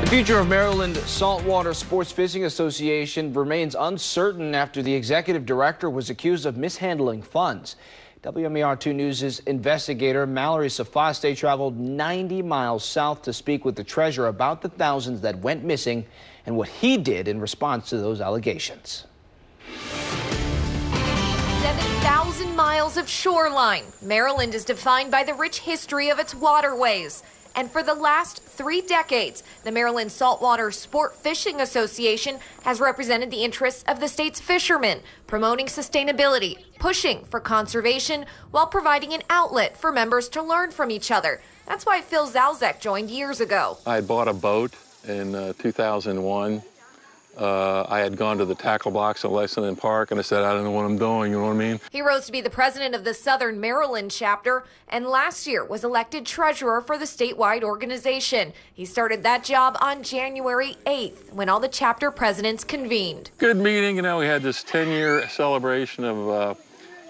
The future of Maryland Saltwater Sportfishing Association remains uncertain after the executive director was accused of mishandling funds. WMER2 News' investigator Mallory Safaste traveled 90 miles south to speak with the treasurer about the thousands that went missing and what he did in response to those allegations. 7,000 miles of shoreline. Maryland is defined by the rich history of its waterways. And for the last 3 decades, the Maryland Saltwater Sportfishing Association has represented the interests of the state's fishermen, promoting sustainability, pushing for conservation, while providing an outlet for members to learn from each other. That's why Phil Zalzek joined years ago. I had bought a boat in 2001. I had gone to the tackle box at Lexington Park, and I said, I don't know what I'm doing, you know what I mean? He rose to be the president of the Southern Maryland chapter, and last year was elected treasurer for the statewide organization. He started that job on January 8th, when all the chapter presidents convened. Good meeting, you know, we had this 10-year celebration of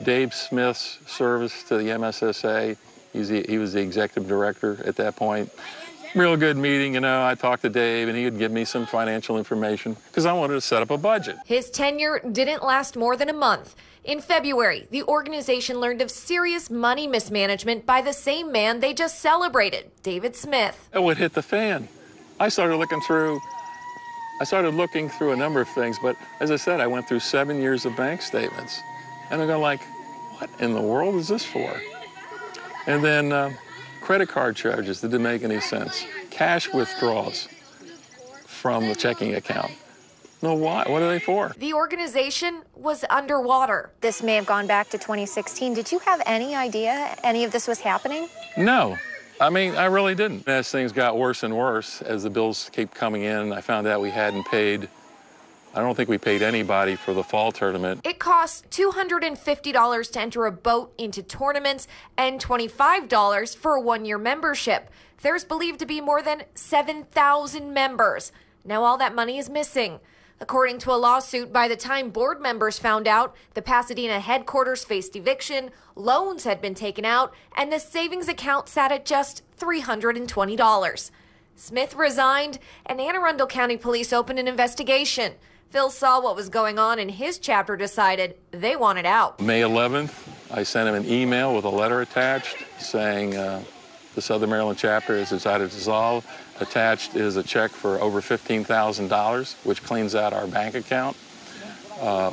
Dave Smith's service to the MSSA. He was the executive director at that point. Real good meeting, you know. I talked to Dave and he would give me some financial information because I wanted to set up a budget. His tenure didn't last more than a month. In February, the organization learned of serious money mismanagement by the same man they just celebrated, David Smith. It would hit the fan. I started looking through a number of things, but as I said, I went through 7 years of bank statements. And I'm going like, what in the world is this for? And then credit card charges that didn't make any sense. Cash withdrawals from the checking account. No, why? What are they for? The organization was underwater. This may have gone back to 2016. Did you have any idea any of this was happening? No. I mean, I really didn't. As things got worse and worse, as the bills kept coming in, I found out we hadn't paid. I don't think we paid anybody for the fall tournament. It costs $250 to enter a boat into tournaments and $25 for a 1-year membership. There's believed to be more than 7,000 members. Now all that money is missing. According to a lawsuit, by the time board members found out, the Pasadena headquarters faced eviction, loans had been taken out, and the savings account sat at just $320. Smith resigned, and Anne Arundel County Police opened an investigation. Phil saw what was going on, and his chapter decided they wanted out. May 11th, I sent him an email with a letter attached saying the Southern Maryland chapter has decided to dissolve. Attached is a check for over $15,000, which cleans out our bank account. And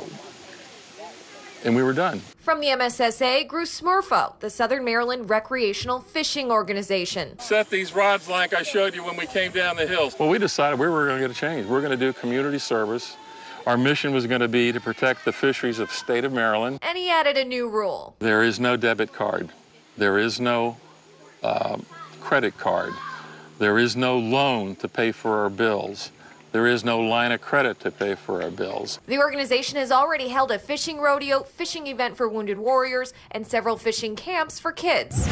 we were done. From the MSSA grew SMRFO, the Southern Maryland Recreational Fishing Organization. Set these rods like I showed you when we came down the hills. Well, we decided we were going to get a change. We're going to do community service. Our mission was going to be to protect the fisheries of the state of Maryland. And he added a new rule. There is no debit card. There is no credit card. There is no loan to pay for our bills. There is no line of credit to pay for our bills. The organization has already held a fishing rodeo, fishing event for wounded warriors, and several fishing camps for kids.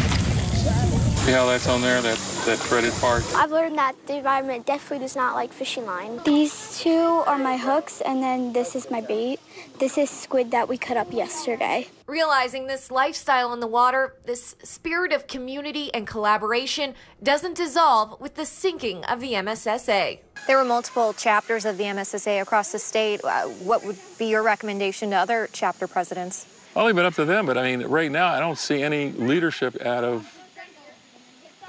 See how that's on there, that credit part? I've learned that the environment definitely does not like fishing line. These two are my hooks, and then this is my bait. This is squid that we cut up yesterday. Realizing this lifestyle in the water, this spirit of community and collaboration doesn't dissolve with the sinking of the MSSA. There were multiple chapters of the MSSA across the state. What would be your recommendation to other chapter presidents? I'll leave it up to them, but I mean, right now I don't see any leadership out of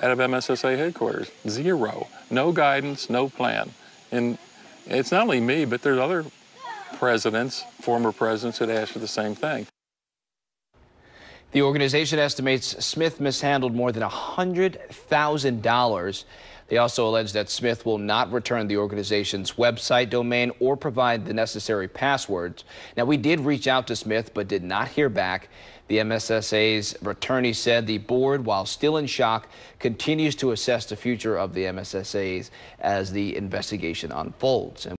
MSSA headquarters. Zero. No guidance, no plan. And it's not only me, but there's other presidents, former presidents, that asked for the same thing. The organization estimates Smith mishandled more than $100,000. They also allege that Smith will not return the organization's website domain or provide the necessary passwords. Now, we did reach out to Smith, but did not hear back. The MSSA's attorney said the board, while still in shock, continues to assess the future of the MSSAs as the investigation unfolds.